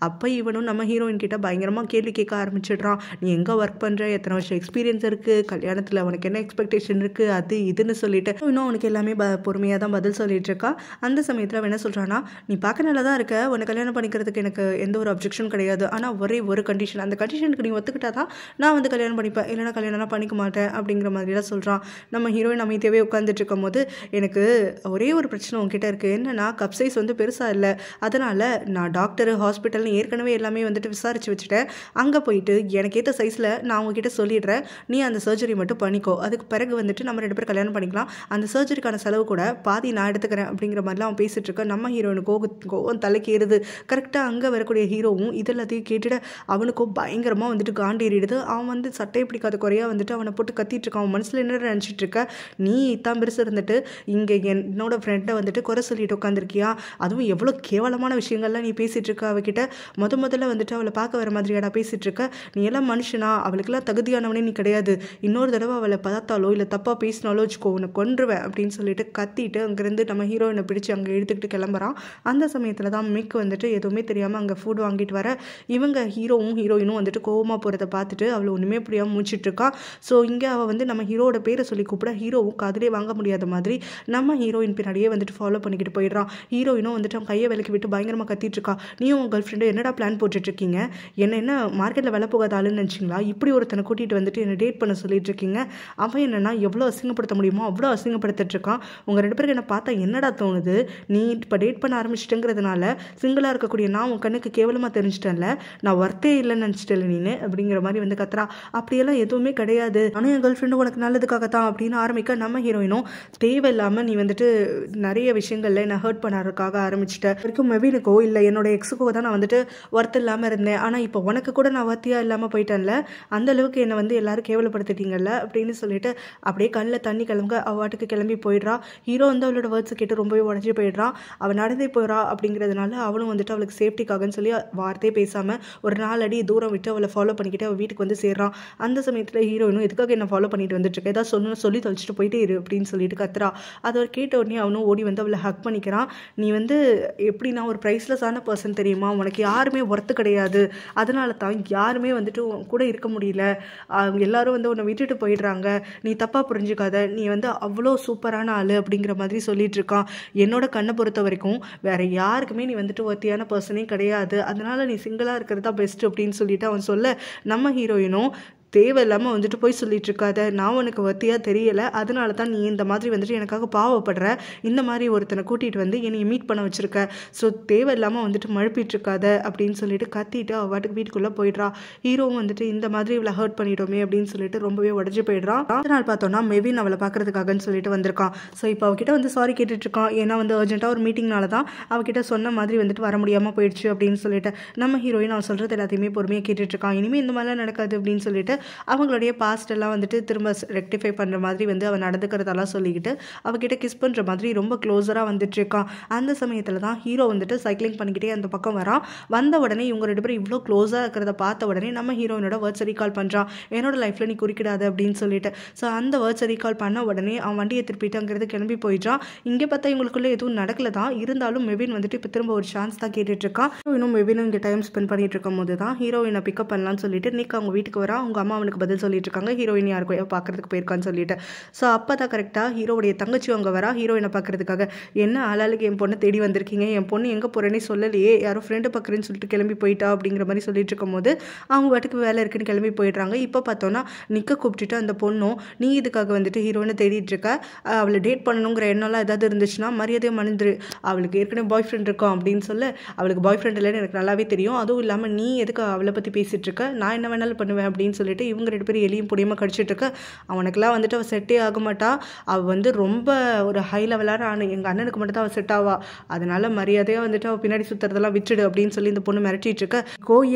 அப்போ இவனும் நம்ம ஹீரோயின் கிட்ட பயங்கரமாக கேள்வி கேட்க ஆரம்பிச்சிடுறான். நீ எங்கே ஒர்க் பண்ணுற, எத்தனை வருஷம் எக்ஸ்பீரியன்ஸ் இருக்குது, கல்யாணத்தில் உனக்கு என்ன எக்ஸ்பெக்டேஷன் இருக்குது, அது இதுன்னு சொல்லிட்டு இன்னும் அவனுக்கு எல்லாமே பொறுமையாக தான் பதில் சொல்லிட்டு இருக்கா. அந்த சமயத்தில் அவன் என்ன சொல்கிறான்னா, நீ பார்க்க நல்லா தான் இருக்க, உன்னை கல்யாணம் பண்ணிக்கிறதுக்கு எனக்கு எந்த ஒரு அப்ஜெக்ஷனும் கிடையாது, ஆனால் ஒரே ஒரு கண்டிஷன், அந்த கண்டிஷனுக்கு நீ ஒத்துக்கிட்டா தான் நான் வந்து கல்யாணம் பண்ணிப்பேன், இல்லைனா கல்யாணம்லாம் பண்ணிக்க மாட்டேன் அப்படிங்கிற மாதிரிலாம் சொல்கிறான். நம்ம ஹீரோயின் அமைதியாகவே உட்காந்துட்டு இருக்கும் போது எனக்கு ஒரே ஒரு பிரச்சனை உங்ககிட்ட இருக்குது, என்னன்னா கப் சைஸ் வந்து பெருசாக இல்லை, அதனால் நான் டாக்டரு ஹாஸ்பிட்டல்னு ஏற்கனவே எல்லாமே வந்துட்டு விசாரித்து வச்சுட்டேன், அங்கே போயிட்டு எனக்கு ஏற்ற சைஸில் நான் உங்ககிட்ட சொல்லிடுறேன், நீ அந்த சர்ஜரி மட்டும் பண்ணிக்கோ, அதுக்கு பிறகு வந்துட்டு நம்ம 2 பேரும் கல்யாணம் பண்ணிக்கலாம், அந்த சர்ஜரிக்கான செலவு கூட பாதி நான் எடுத்துக்கிறேன் அப்படிங்கிற மாதிரிலாம் அவன் பேசிகிட்டு இருக்க. நம்ம ஹீரோயினுக்கு கோவம் தலைக்கு ஏறுது. கரெக்டாக அங்கே வரக்கூடிய ஹீரோவும் இது எல்லாத்தையும் கேட்டுட அவனுக்கும் பயங்கரமாக வந்துட்டு காண்டேறிடுது. அவன் வந்து சட்டையை பிடிக்காத குறையாக வந்துட்டு அவனை போட்டு கத்திட்டு இருக்கான். அவன் மனசில் என்ன நினச்சிட்டு இருக்க, நீ தான் பெருசு இருந்துட்டு இங்கே என்னோட ஃப்ரெண்டை வந்துட்டு குறை சொல்லிட்டு உட்காந்துருக்கியா, அதுவும் எவ்வளோ கேவலமான விஷயங்கள்லாம் நீ பேசிகிட்டு இருக்க, அவகிட்ட முதல்ல வந்துட்டு அவளை பார்க்க வர மாதிரியாடா பேசிகிட்டு இருக்க, நீ எல்லாம் மனுஷனா, அவளுக்கெல்லாம் தகுதியானவனே நீ கிடையாது, இன்னொரு தடவை அவளை பார்த்தாலோ இல்லை தப்பாக பேசினாலோ வச்சுக்கோ உன்னை கொன்றுவேன் அப்படின்னு சொல்லிட்டு கத்திட்டு அங்கேருந்து நம்ம ஹீரோயினை பிடிச்சி அங்கே எடுத்துக்கிட்டு கிளம்புறான். அந்த சமயத்தில் தான் மிக் வந்துட்டு எதுவுமே தெரியாமல் அங்கே ஃபுட் வாங்கிட்டு வர இவங்க ஹீரோவும் ஹீரோயினும் வந்துட்டு கோவமாக போகிறத பார்த்துட்டு அவள் ஒன்றுமே புரியாமல் முடிச்சிட்ருக்கா. ஸோ இங்கே அவள் வந்து நம்ம ஹீரோட பேரை சொல்லி கூப்பிட ஹீரோவும் காதிலே வாங்க முடியாத மாதிரி நம்ம ஹீரோயின் பின்னாடியே வந்துட்டு ஃபாலோ பண்ணிக்கிட்டு போயிடுறான். ஹீரோயினும் வந்துட்டு அவன் கையை விலக்கி விட்டு பயங்கரமாக கத்திட்டு இருக்கா. நீயும் உங்கள் கேர்ள் ஃப்ரெண்டு என்னடா பிளான் போட்டுட்ருக்கீங்க? என்ன மார்க்கெட்டில் விலை போகாத ஆளுன்னு நினச்சிங்களா? இப்படி ஒருத்தனை கூட்டிகிட்டு வந்துட்டு என்னை டேட் பண்ண சொல்லிட்டு இருக்கீங்க. அவன் என்னன்னா எவ்வளோ அசிங்கப்படுத்த முடியுமோ அவ்வளோ அசிங்கப்படுத்திட்டு இருக்கான். உங்கள் 2 பேருக்கு என்னை பார்த்தா என்னடா தோணுது? நீ இப்போ டேட் பண்ண ஆரம்பிச்சிட்டுங்கிறதுனால சிங்கிளாக இருக்கக்கூடிய நான் உன் கண்ணுக்கு கேவலமாக தெரிஞ்சிட்டேன்ல, நான் ஒர்த்தே இல்லைன்னு நினச்சிட்டேன் நீனு அப்படிங்கிற மாதிரி வந்து கத்துறா. அப்படியெல்லாம் எதுவுமே கிடையாது, ஆனால் என் கேர்ள் ஃப்ரெண்டு உனக்கு நல்லதுக்காகத்தான் அப்படின்னு ஆரம்பிக்க நம்ம ஹீரோயினும் தேவையில்லாமல் நீ வந்துட்டு நிறைய விஷயங்கள்ல என்னை ஹர்ட் பண்ணறதுக்காக ஆரம்பிச்சிட்ட. வரைக்கும் மெவினுக்கோ இல்லை என்னோட எக்ஸுக்கோ தான் நான் வந்துட்டு ஒர்த் இல்லாமல் இருந்தேன். ஆனால் இப்போ உனக்கு கூட நான் வர்த்தியாக இல்லாமல் போயிட்டேன்ல, அந்த அளவுக்கு என்னை வந்து எல்லாரும் கேவலப்படுத்திட்டீங்கல்ல அப்படின்னு சொல்லிட்டு அப்படியே கண்ணில் தண்ணி கிளம்புங்க அவாட்டுக்கு கிளம்பி போயிடுறா. ஹீரோ வந்து அவளோட வேர்ட்ஸை கேட்டு ரொம்பவே உடஞ்சி போயிடுறான். அவள் நடந்தே போயிடறா. அப்படிங்கிறதுனால அவளும் வந்துட்டு அவளுக்கு சேஃப்டிக்காகன்னு சொல்லி வார்த்தையே பேசாமல் ஒரு 4 அடி தூரம் விட்டு அவளை ஃபாலோ பண்ணிக்கிட்டு அவள் வீட்டுக்கு வந்து சேர்றான். அந்த சமயத்தில் ஹீரோயினும் எதுக்காக என்ன ஃபாலோ பண்ணிட்டு வந்துட்டு இருக்க, ஏதாவது சொல்லி தொலைச்சிட்டு போயிட்டே இரு அப்படின்னு சொல்லிட்டு கத்துறா. அதை கேட்ட உடனே அவனும் ஓடி வந்து அவளை ஹக் பண்ணிக்கிறான். நீ வந்து எப்படின்னா ஒரு ப்ரைஸ்லெஸ்ஸான பர்சன் தெரியுமா, உனக்கு யாருமே ஒர்த்து கிடையாது, அதனால தான் யாருமே வந்துட்டு கூட இருக்க முடியல, எல்லாரும் வந்து உன்னை விட்டுட்டு போயிடுறாங்க, நீ தப்பாக புரிஞ்சுக்காத, நீ வந்து அவ்வளோ சூப்பரான ஆள் அப்படிங்கிற மாதிரி சொல்லிட்டு இருக்கான். என்னோட கண்ணை பொறுத்த வரைக்கும் வேற யாருக்குமே நீ வந்துட்டு ஒர்த்தியான பர்சனே கிடையாது, அதனால நீ சிங்கிளாக இருக்கிறது தான் பெஸ்ட் அப்படின்னு சொல்லிட்டு அவன் சொல்ல நம்ம ஹீரோயினும் தேவையில்லாமல் வந்துட்டு போய் சொல்லிட்டு இருக்காத, நான் உனக்கு வத்தியாக தெரியலை, அதனால தான் நீ இந்த மாதிரி வந்துட்டு எனக்காக பாவப்படுற, இந்த மாதிரி ஒருத்தனை கூட்டிகிட்டு வந்து என்னை மீட் பண்ண வச்சுருக்க, ஸோ தேவையில்லாமல் வந்துட்டு மழுப்பிட்டு இருக்காத அப்படின்னு சொல்லிட்டு கத்திட்டு அவள் வாட்டுக்கு வீட்டுக்குள்ளே போயிடுறா. ஹீரோவும் வந்துட்டு இந்த மாதிரி இவளை ஹர்ட் பண்ணிட்டோமே அப்படின்னு சொல்லிட்டு ரொம்பவே உடஞ்சி போயிடுறான். அடுத்த நாள் பார்த்தோன்னா மெவின் அவளை பார்க்கறதுக்காகன்னு சொல்லிட்டு வந்திருக்கான். ஸோ இப்போ அவகிட்ட வந்து சாரி கேட்டுட்ருக்கான். ஏன்னா வந்து அர்ஜென்ட்டாக ஒரு மீட்டிங்னால தான் அவகிட்ட சொன்ன மாதிரி வந்துட்டு வர முடியாமல் போயிடுச்சு அப்படின்னு சொல்லிட்டு நம்ம ஹீரோயின் அவன் சொல்கிறது எல்லாத்தையுமே பொறுமையாக கேட்டுட்ருக்கான். இனிமேல் இந்த மாதிரிலாம் நடக்காது அப்படின்னு சொல்லிட்டு அவங்களுடைய பாஸ்ட் எல்லாம் வந்துட்டு திரும்ப ரெக்டிஃபை பண்ணுற மாதிரி வந்து அவன் நடந்துக்கிறதெல்லாம் சொல்லிக்கிட்டு அவகிட்ட கிஸ் பண்ணுற மாதிரி ரொம்ப க்ளோஸராக வந்துட்டு இருக்கான். அந்த சமயத்தில் தான் ஹீரோ வந்துட்டு சைக்கிளிங் பண்ணிக்கிட்டே அந்த பக்கம் வரான். வந்த உடனே இவங்க 2 பேரும் இவ்வளோ க்ளோஸாக இருக்கிறத பார்த்த உடனே நம்ம ஹீரோயினோட வேர்ட்ஸை ரீகால் பண்ணுறான். என்னோட லைஃப்பில் நீ குறிக்கிடாது அப்படின்னு சொல்லிட்டு. ஸோ அந்த வேர்ட்ஸை ரீகால் பண்ண உடனே அவன் வண்டியை திருப்பிட்டு அங்கிறது கிளம்பி போயிட்டான். இங்கே பார்த்தா இவங்களுக்குள்ளே எதுவும் நடக்கல தான், இருந்தாலும் மெவின் வந்துட்டு இப்போ திரும்ப ஒரு சான்ஸ் தான் கேட்டுட்டு இருக்கான். ஹீரோயினும் மெவினும் இங்கே டைம் ஸ்பெண்ட் பண்ணிட்டு இருக்கும் போது தான் ஹீரோயினை பிக்கப் பண்ணலான்னு சொல்லிட்டு நிக் அவங்க வீட்டுக்கு வரா. அவங்க அம்மா அவனுக்கு பதில் சொல்லிட்டு இருக்காங்க, ஹீரோயின் யாருக்கோ பார்க்கறதுக்கு போயிருக்கான்னு சொல்லிட்டு. ஸோ அப்போ தான் கரெக்டாக ஹீரோவுடைய தங்கச்சி அவங்க வரா ஹீரோயினை பார்க்கறதுக்காக. என்ன ஆளாளுக்கு என் பொண்ணை தேடி வந்திருக்கீங்க, என் பொண்ணு எங்கே போகிறேன்னே சொல்லலையே, யாரோ ஃப்ரெண்டு பார்க்குறேன்னு சொல்லிட்டு கிளம்பி போயிட்டா அப்படிங்கிற மாதிரி சொல்லிட்டு இருக்கும் போது அவங்க வாட்டுக்கு வேலை இருக்குன்னு கிளம்பி போயிடுறாங்க. இப்போ பார்த்தோன்னா நிக்க கூப்பிட்டுட்டு அந்த பொண்ணும் நீ இதுக்காக வந்துட்டு ஹீரோயினை தேடிட்டு இருக்க, அவளை டேட் பண்ணணுங்கிற எண்ணம்லாம் ஏதாவது இருந்துச்சுன்னா மரியாதையை மணிந்துரு, அவளுக்கு ஏற்கனவே பாய் ஃப்ரெண்ட் இருக்கும் அப்படின்னு சொல்ல, அவளுக்கு பாய் ஃப்ரெண்ட் இல்லைன்னு எனக்கு நல்லாவே தெரியும், அதுவும் இல்லாமல் நீ எதுக்கு அவளை பற்றி பேசிகிட்டு இருக்க, நான் என்ன வேணாலும் பண்ணுவேன் அப்படின்னு சொல்லிட்டு இவங்க 2 பேரும் எலியும் பொடியமாக கடிச்சிட்டு இருக்க. அவனுக்குலாம் வந்துட்டு அவள் செட்டே ஆக மாட்டா, அவள் வந்து ரொம்ப ஒரு ஹை லெவலான ஆணு, எங்கள் அண்ணனுக்கு மட்டும் தான் அவள் செட் ஆவா, அதனால மரியாதையாக வந்துட்டு அவள் பின்னாடி சுற்றுறதெல்லாம் விட்டுடு அப்படின்னு சொல்லி இந்த பொண்ணு மிரட்டிட்டு இருக்க.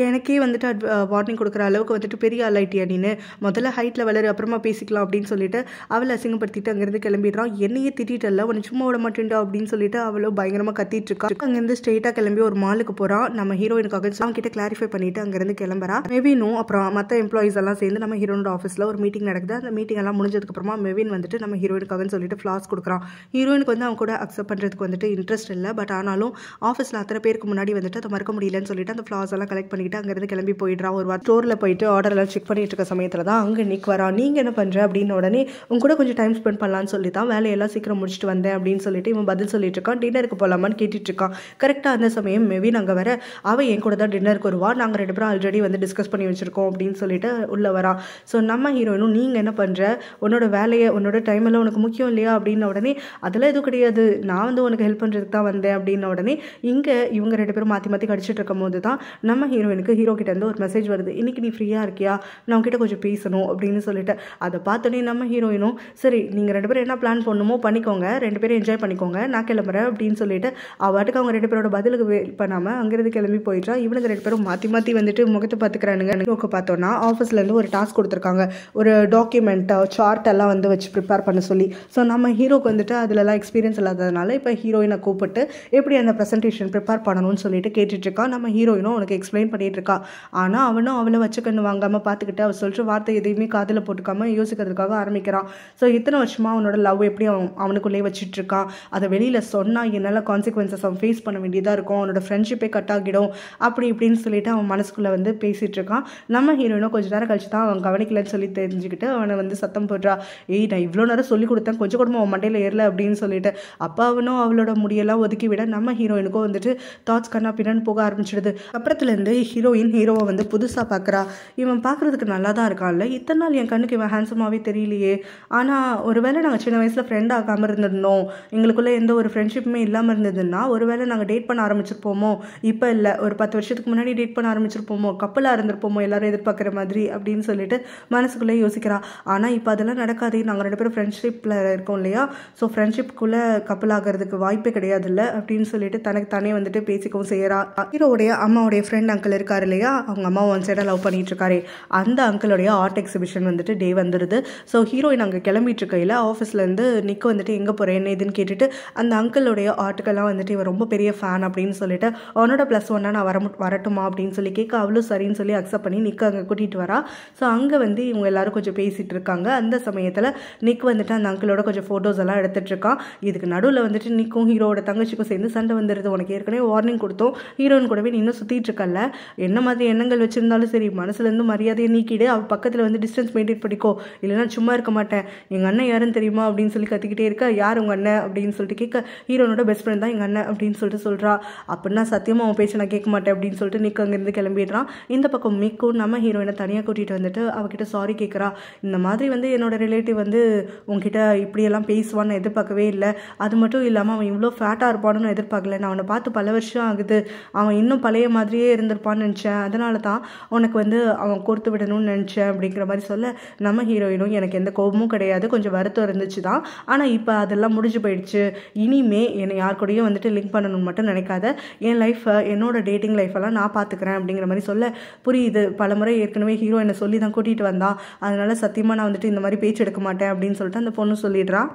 எனக்கே வந்துட்டு வார்னிங் கொடுக்குற அளவுக்கு வந்துட்டு பெரிய ஆளாயிட்டியா நீனு, முதல்ல ஹைட்டில் வளரு அப்புறமா பேசிக்கலாம் அப்படின்னு சொல்லிட்டு அவளை அசிங்கப்படுத்திட்டு அங்கேருந்து கிளம்பிடுறான். என்னையே திட்டிட்டல்ல உன்னை சும்மா விட மாட்டேன்டா அப்படின்னு சொல்லிட்டு அவளோ பயங்கரமாக கத்திட்டு இருக்கா. அங்கேருந்து ஸ்ட்ரெயிட்டாக கிளம்பி ஒரு மாலுக்கு போகிறான். நம்ம ஹீரோயினுக்காக அவங்க கிட்ட கிளாரிஃபை பண்ணிட்டு அங்கேருந்து கிளம்புறா. மெவினும் அப்புறம் மற்ற எம்ப்ளாயிஸ் எல்லாம் சேர்ந்து நம்ம ஹீரோனோட ஆஃபீஸில் ஒரு மீட்டிங் நடக்குது. அந்த மீட்டிங் எல்லாம் முடிஞ்சதுக்கப்புறமா மெவின் வந்துட்டு நம்ம ஹீரோயினுக்காகன்னு சொல்லிட்டு ஃப்ளாஸ் கொடுக்குறான். ஹீரோயினுக்கு வந்து அவங்க கூட அக்செப்ட் பண்ணுறதுக்கு வந்துட்டு இன்ட்ரெஸ்ட் இல்லை, பட் ஆனாலும் ஆஃபீஸில் அத்தனை பேருக்கு முன்னாடி வந்துட்டு அதை மறக்க முடியலன்னு சொல்லிட்டு அந்த ஃப்ளாஸ் எல்லாம் கலெக்ட் பண்ணிக்கிட்டு அங்கேருந்து கிளம்பி போயிடுறான். ஒரு ஸ்டோரில் போயிட்டு ஆர்டர்லாம் செக் பண்ணிட்டு இருக்க சமயத்தில் தான் அங்கே நிக் வரா. நீங்கள் என்ன பண்ணுற அப்படின்னு உடனே உங்க கூட கொஞ்சம் டைம் ஸ்பெண்ட் பண்ணலான்னு சொல்லி தான் வேலையெல்லாம் சீக்கிரம் முடிச்சுட்டு வந்தேன் அப்படின்னு சொல்லிட்டு இவன் பதில் சொல்லிட்டு இருக்கான். டின்னருக்கு போகலாமான்னு கேட்டுட்டு இருக்கான். கரெக்டாக அந்த சமயம் மெவின் அங்கே வர, அவள் என் கூட தான் டின்னருக்கு வருவா, நாங்கள் 2 பேரும் ஆல்ரெடி வந்து டிஸ்கஸ் பண்ணி வச்சிருக்கோம் அப்படின்னு சொல்லிட்டு உள்ள வரா. ஸோ நம்ம ஹீரோயினும் நீங்கள் என்ன பண்ணுற, உன்னோட வேலையை உன்னோட டைம் எல்லாம் உனக்கு முக்கியம் இல்லையா அப்படின்ன உடனே அதெல்லாம் எதுவும் கிடையாது, நான் வந்து உனக்கு ஹெல்ப் பண்ணுறதுக்கு தான் வந்தேன் அப்படின்ன உடனே இங்கே இவங்க 2 பேரும் மாற்றி மாற்றி கடிச்சிட்டு இருக்கும் போது தான் நம்ம ஹீரோயினுக்கு ஹீரோ கிட்ட இருந்து ஒரு மெசேஜ் வருது, இன்னைக்கு நீ ஃப்ரீயாக இருக்கியா, நான் உங்ககிட்ட கொஞ்சம் பேசணும் அப்படின்னு சொல்லிட்டு. அதை பார்த்தோன்னே நம்ம ஹீரோயினும் சரி நீங்கள் 2 பேரும் என்ன பிளான் பண்ணணுமோ பண்ணிக்கோங்க, 2 பேரும் என்ஜாய் பண்ணிக்கோங்க, நான் கிளம்புறேன் அப்படின்னு சொல்லிட்டு அவாட்டுக்கு அவங்க 2 பேரோட பதிலுக்கு வெயிட் பண்ணாமல் அங்கேருந்து கிளம்பி போயிட்டா. இவனுக்கு 2 பேரும் மாற்றி மாற்றி வந்துட்டு முகத்தை பார்த்துக்கிறானுங்க. பார்த்தோன்னா ஆஃபீஸ்லேருந்து வந்து ஒரு டாஸ்க் கொடுத்துருக்காங்க, ஒரு டாக்குமெண்ட் சார்ட் எல்லாம் வந்து வச்சு ப்ரிப்பேர் பண்ண சொல்லி. ஸோ நம்ம ஹீரோக்கு வந்துட்டு அதிலலாம் எக்ஸ்பீரியன்ஸ் இல்லாததுனால இப்போ ஹீரோயினை கூப்பிட்டு எப்படி அந்த ப்ரெசன்டேஷன் ப்ரிப்பேர் பண்ணணும்னு சொல்லிட்டு கேட்டுட்ருக்கா. நம்ம ஹீரோயினும் அவனுக்கு எக்ஸ்பிளைன் பண்ணிட்டு இருக்கா. ஆனால் அவனும் அவளை வச்சுக்கண்ணு வாங்காமல் பார்த்துக்கிட்டு அவள் சொல்கிற வார்த்தை எதையுமே காதில் போட்டுக்காமல் யோசிக்கிறதுக்காக ஆரம்பிக்கிறான். ஸோ இத்தனை வருஷமாக அவனோட லவ் எப்படி அவனுக்குள்ளேயே வச்சுட்டு இருக்கான், அதை வெளியில் சொன்னால் என்னெல்லாம் கான்சிக்வன்சஸ் அவன் ஃபேஸ் பண்ண வேண்டியதாக இருக்கும், அவனோட ஃப்ரெண்ட்ஷிப்பே கட் ஆகிடும் அப்படி இப்படின்னு சொல்லிட்டு அவன் மனசுக்குள்ளே வந்து பேசிகிட்டு இருக்கான். நம்ம ஹீரோயினும் கொஞ்சம் நேரம் கழிச்சு தான் அவன் கவனிக்கலன்னு சொல்லி தெரிஞ்சுக்கிட்டு அவனை வந்து சத்தம் போடுறா. ஏய், நான் இவ்வளோ நேரம் சொல்லி கொடுத்தேன், கொஞ்சம் கூட அவன் மண்டையில் ஏறல அப்படின்னு சொல்லிட்டு. அப்போ அவனும் அவளோட முடியெல்லாம் ஒதுக்கி விட நம்ம ஹீரோயினுக்கும் வந்துட்டு தாட்ஸ் கண்ணா பின்னான்னு போக ஆரம்பிச்சிடுது. அப்புறத்துலேருந்து ஹீரோவை வந்து புதுசாக பார்க்குறா. இவன் பார்க்குறதுக்கு நல்லா தான் இருக்கான்ல, இத்தனை நாள் என் கண்ணுக்கு இவன் ஹேண்ட்ஸமாகவே தெரியலையே. ஆனால் ஒருவேளை நாங்கள் சின்ன வயசில் ஃப்ரெண்ட் ஆகாமல் இருந்திருந்தோம், எங்களுக்குள்ளே எந்த ஒரு ஃப்ரெண்ட்ஷிப்புமே இல்லாமல் இருந்ததுன்னா ஒருவேளை நாங்கள் டேட் பண்ண ஆரம்பிச்சிருப்போமோ, இப்போ இல்லை ஒரு 10 வருஷத்துக்கு முன்னாடி டேட் பண்ண ஆரம்பிச்சிருப்போமோ, கப்பலாக இருந்திருப்போமோ எல்லாரும் எதிர்பார்க்குற மாதிரி அப்படின்னு சொல்லிட்டு மனசுக்குள்ளே யோசிக்கிறா. ஆனால் இப்போ அதெல்லாம் நடக்காது, நாங்கள் 2 பேரும் ஃப்ரெண்ட்ஷிப்பில் இருக்கோம் இல்லையா, ஸோ ஃப்ரெண்ட்ஷிப்புக்குள்ளே கப்பல் ஆகிறதுக்கு வாய்ப்பே கிடையாது இல்லை அப்படின்னு சொல்லிட்டு தனக்கு தானே வந்துட்டு பேசிக்கவும் செய்கிறா. ஹீரோடைய அம்மாவுடைய ஃப்ரெண்ட் அங்கிள் இருக்கார் இல்லையா, அவங்க அம்மா ஒன் சைடாக லவ் பண்ணிட்டு இருக்காரு, அந்த அங்கிளுடைய ஆர்ட் எக்ஸிபிஷன் வந்துட்டு டே வந்துடுது. ஸோ ஹீரோயின் அங்கே கிளம்பிட்டு இருக்கையில் ஆஃபீஸ்லேருந்து நிக்க வந்துட்டு எங்கே போகிறேன் என்ன இதுன்னு கேட்டுட்டு அந்த அங்கிளுடைய ஆர்ட்டுக்கெல்லாம் வந்துட்டு இவன் ரொம்ப பெரிய ஃபேன் அப்படின்னு சொல்லிட்டு அவனோட +1 நான் வரட்டுமா அப்படின்னு சொல்லி கேட்க அவளும் சரின்னு சொல்லி அக்செப்ட் பண்ணி நிக்க அங்கே கூட்டிகிட்டு வரா. ஸோ அங்கே வந்து இவங்க எல்லாரும் கொஞ்சம் பேசிகிட்டு இருக்காங்க. அந்த சமயத்தில் நிக் வந்துட்டு அந்த அங்கிளோட கொஞ்சம் ஃபோட்டோஸ் எல்லாம் எடுத்துகிட்டு இருக்கான். இதுக்கு நடுவில் வந்துட்டு நிக்கும் ஹீரோட தங்கச்சிக்கும் சேர்ந்து சண்டை வந்துடுது. உனக்கு ஏற்கனவே வார்னிங் கொடுத்தோம், ஹீரோயின் கூடவே நீ இன்னும் சுற்றிட்டு இருக்கல, என்ன மாதிரி எண்ணங்கள் வச்சிருந்தாலும் சரி மனசுலேருந்து மரியாதையை நீக்கிடு, அவள் பக்கத்தில் வந்து டிஸ்டன்ஸ் மெயின்டைன் பண்ணிக்கோ, இல்லைன்னா சும்மா இருக்க மாட்டேன், எங்கள் அண்ணன் யாருன்னு தெரியுமா அப்படின்னு சொல்லி கத்திக்கிட்டே இருக்க. யார் உங்கள் அண்ணன் அப்படின்னு சொல்லிட்டு கேட்க, ஹீரோனோட பெஸ்ட் ஃப்ரெண்ட் தான் எங்கள் அண்ணன் அப்படின்னு சொல்லிட்டு சொல்கிறா. அப்படின்னா சத்தியமாக அவன் பேச்ச நான் கேட்க மாட்டேன் அப்படின்னு சொல்லிட்டு நிக் அங்கேருந்து கிளம்பிடுறான். இந்த பக்கம் மிக்கும் நம்ம ஹீரோயினை தனியாக கூட்டிகிட்டு வந்துட்டு அவகிட்ட சாரி கேட்குறா. இந்த மாதிரி வந்து என்னோட ரிலேட்டிவ் வந்து உங்ககிட்ட இப்படியெல்லாம் பேசுவான்னு எதிர்பார்க்கவே இல்லை, அது மட்டும் இல்லாமல் அவன் இவ்வளோ ஃபேட்டாக இருப்பான்னு எதிர்பார்க்கல, நான் அவனை பார்த்து பல வருஷம் ஆகுது, அவன் இன்னும் பழைய மாதிரியே இருந்திருப்பான்னு நினச்சேன், அதனால தான் உனக்கு வந்து அவன் கொடுத்து விடணும்னு நினச்சேன் அப்படிங்கிற மாதிரி சொல்ல, நம்ம ஹீரோயினும் எனக்கு எந்த கோபமும் கிடையாது, கொஞ்சம் வருத்தம் இருந்துச்சு தான், ஆனால் இப்போ அதெல்லாம் முடிஞ்சு போயிடுச்சு, இனிமே என்னை யார் கூடயும் வந்துட்டு லிங்க் பண்ணணும்னு மட்டும் நினைக்காத, என் லைஃப்பை என்னோட டேட்டிங் லைஃபெல்லாம் நான் பார்த்துக்கிறேன் அப்படிங்கிற மாதிரி சொல்ல, புரியுது பலமுறை ஏற்கனவே ஹீரோ என்னை சொல்லி தான் கூட்டிகிட்டு வந்தான், அதனால சத்தியமாக நான் வந்துட்டு இந்த மாதிரி பேச்சு எடுக்க மாட்டேன் அப்படின்னு சொல்லிட்டு அந்த பொண்ணு சொல்லிடுறான்.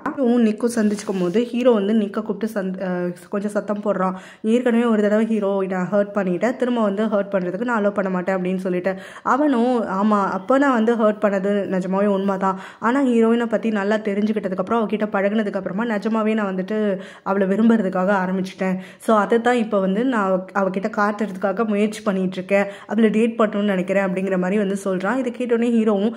நிக்கும் சந்திச்சுக்கும் போது ஹீரோ வந்து நிக்க கூப்பிட்டு கொஞ்சம் சத்தம் போடுறான். ஏற்கனவே ஒரு தடவை ஹீரோ நான் ஹர்ட் பண்ணிட்டேன், திரும்ப வந்து ஹர்ட் பண்ணுறதுக்கு நான் அலோவ் பண்ண மாட்டேன் அப்படின்னு சொல்லிட்டு. அவனும் ஆமாம் அப்போ நான் வந்து ஹர்ட் பண்ணது நிஜமாவே உண்மை தான், ஆனால் ஹீரோயினை பற்றி நல்லா தெரிஞ்சுக்கிட்டதுக்கப்புறம் அவகிட்ட பழகினதுக்கப்புறமா நிஜமாவே நான் வந்துட்டு அவளை விரும்புறதுக்காக ஆரம்பிச்சிட்டேன். ஸோ அதை தான் இப்போ வந்து நான் அவகிட்ட காட்டுறதுக்காக முயற்சி பண்ணிகிட்ருக்கேன், அவளை டேட் பண்ணணும்னு நினைக்கிறேன் அப்படிங்கிற மாதிரி வந்து சொல்கிறான். இதை கேட்டோடனே ஹீரோவும்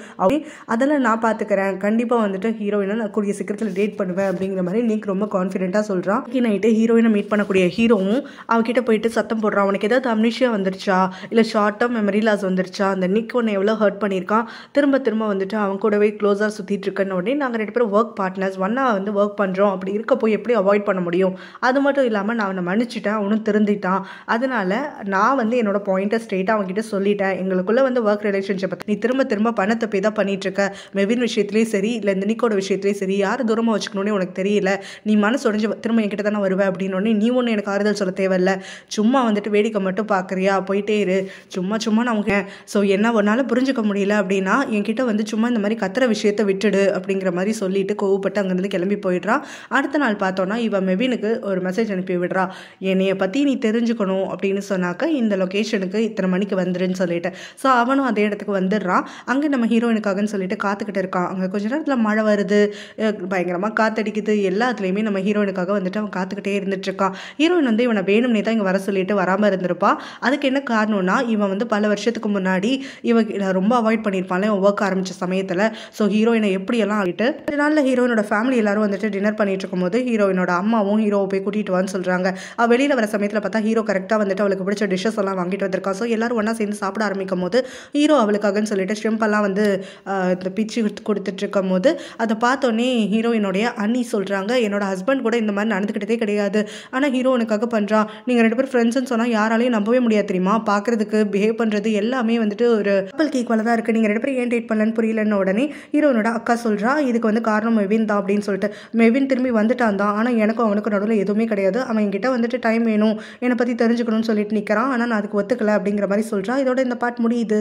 அதெல்லாம் நான் பார்த்துக்கிறேன், கண்டிப்பாக வந்துட்டு ஹீரோயினை நான் கூடிய சீக்கிரத்தில் டேட் பண்ணுவேன் அப்படிங்கிற மாதிரி நீக்கு ரொம்ப கான்ஃபிடென்ட்டாக சொல்கிறான். நைட்டு ஹீரோயினை மீட் பண்ணக்கூடிய ஹீரோவும் அவகிட்ட போயிட்டு சத்தம் போடுறான், அவனுக்கு ஏதாவது அம்னிஷியா வந்துருச்சா இல்லை ஷார்ட் டேர்ம் மெமரி லாஸ் வந்துருச்சா, அந்த நிக் உன்னை எவ்வளோ ஹர்ட் பண்ணியிருக்கான், திரும்ப திரும்ப வந்துட்டு அவன் கூடவே க்ளோஸாக சுற்றிட்டு இருக்கன்னு உடனே நாங்கள் 2 பேரும் ஒர்க் பார்ட்னர்ஸ் ஒன்றா வந்து ஒர்க் பண்ணுறோம், அப்படி இருக்க போய் எப்படி அவாய்ட் பண்ண முடியும், அது மட்டும் இல்லாமல் நான் அவனை மன்னிச்சிட்டேன், அவனும் திருந்திட்டான், அதனால நான் வந்து என்னோட பாயிண்ட்டை ஸ்ட்ரெயிட்டாக அவன்கிட்ட சொல்லிட்டேன், எங்களுக்குள்ளே வந்து ஒர்க் ரிலேஷன்ஷிப் நீ திரும்ப திரும்ப பணத்தை போய் தான் பண்ணிட்டு இருக்க, மெவின் விஷயத்துலேயும் சரி இல்லை இந்த நிக்கோட விஷயத்துலேயும் சரி யார் தூரமாக வச்சுக்கணும்னே உனக்கு தெரியல, நீ மனசு உடஞ்சி திரும்ப என்கிட்ட தானே வருவேன் அப்படின்னு நீ ஒன்று எனக்கு ஆறுதல் சொல்ல தேவையில்ல, சும்மா வந்துட்டு வேடிக்கை மட்டும் பார்க்குறியா, போயிட்டே இரு, சும்மா நான் உங்க ஸோ என்ன ஒன்றால் புரிஞ்சுக்க முடியல அப்படின்னா என்கிட்ட வந்து சும்மா இந்த மாதிரி கத்துற விஷயத்தை விட்டுடு அப்படிங்கிற மாதிரி சொல்லிட்டு கோவப்பட்டு அங்கேருந்து கிளம்பி போயிடுறான். அடுத்த நாள் பார்த்தோன்னா இவன் மெவினுக்கு ஒரு மெசேஜ் அனுப்பி விடுறா, என்னைய பற்றி நீ தெரிஞ்சுக்கணும் அப்படின்னு சொன்னாக்க இந்த லொக்கேஷனுக்கு இத்தனை மணிக்கு வந்துருன்னு சொல்லிட்டு. ஸோ அவனும் அதே இடத்துக்கு வந்துடுறான். அங்கே நம்ம ஹீரோயினுக்காகன்னு சொல்லிட்டு காத்துக்கிட்டு இருக்கான். அங்கே கொஞ்ச நேரத்தில் மழை வருது, பயங்கரமாக காத்தடிக்குது, எல்லாத்துலேயுமே நம்ம ஹீரோயினுக்காக வந்துட்டு அவன் காத்துக்கிட்டே இருந்துட்டு இருக்கான். ஹீரோயின் வந்து இவனை வேணும்னே தான் இங்கே வர சொல்லிட்டு வராமல் இருந்திருப்பா. அதுக்கு என்ன காரணம்னா இவன் வந்து பல வருஷத்துக்கு முன்னாடி இவன் ரொம்ப அவாய்ட் பண்ணியிருப்பான்ல இவன் ஒர்க் ஆரம்பித்த சமயத்தில். ஸோ ஹீரோயினை எப்படியெல்லாம் ஆகிட்டு ஒரு நாளில் ஹீரோயினோட ஃபேமிலி எல்லாரும் வந்துட்டு டின்னர் பண்ணிட்டு இருக்கும்போது ஹீரோயினோட அம்மாவும் ஹீரோவை போய் கூட்டிகிட்டு வான்னு சொல்கிறாங்க. அவள் வெளியில் வர சமயத்தில் பார்த்தா ஹீரோ கரெக்டாக வந்துட்டு அவளுக்கு பிடிச்ச டிஷ்ஷஸ் எல்லாம் வாங்கிட்டு வந்திருக்கான். ஸோ எல்லாரும் ஒன்றா சேர்ந்து சாப்பிட ஆரம்பிக்கும் போது ஹீரோ அவளுக்காகன்னு சொல்லிட்டு ஷ்ரிம்பெல்லாம் வந்து இந்த பிச்சு கொடுத்துட்டு இருக்கும் போது அதை பார்த்தோன்னே ஹீரோயினுடைய அண்ணி சொல்கிறாங்க, என்னோட ஹஸ்பண்ட் கூட இந்த மாதிரி நடந்துக்கிட்டதே கிடையாது, ஆனால் ஹீரோனுக்காக பண்ணுறான், நீங்கள் 2 பேரும் ஃப்ரெண்ட்ஸ்ன்னு சொன்னால் யாராலையும் நம்பவே முடியாது தெரியுமா, பார்க்குறதுக்கு பிஹேவ் பண்ணுறது எல்லாமே வந்துட்டு ஒரு கப்பலுக்கு ஈக்குவலாக தான் இருக்குது, நீங்கள் 2 பேரும் ஏன் டேட் பண்ணலன்னு புரியலன்னு உடனே ஹீரோனோட அக்கா சொல்கிறா, இதுக்கு வந்து காரணம் மெவின் தான் அப்படின்னு சொல்லிட்டு. மெவின் திரும்பி வந்துட்டான் தான், ஆனால் எனக்கும் அவனுக்கும் நடுவில் எதுவுமே கிடையாது, அவன் என்கிட்ட வந்துட்டு டைம் வேணும் என்னை பற்றி தெரிஞ்சுக்கணும்னு சொல்லிட்டு நிற்கிறான், ஆனால் நான் அதுக்கு ஒத்துக்கலை அப்படிங்கிற மாதிரி சொல்கிறா. இதோட இந்த பார்ட் முடியுது.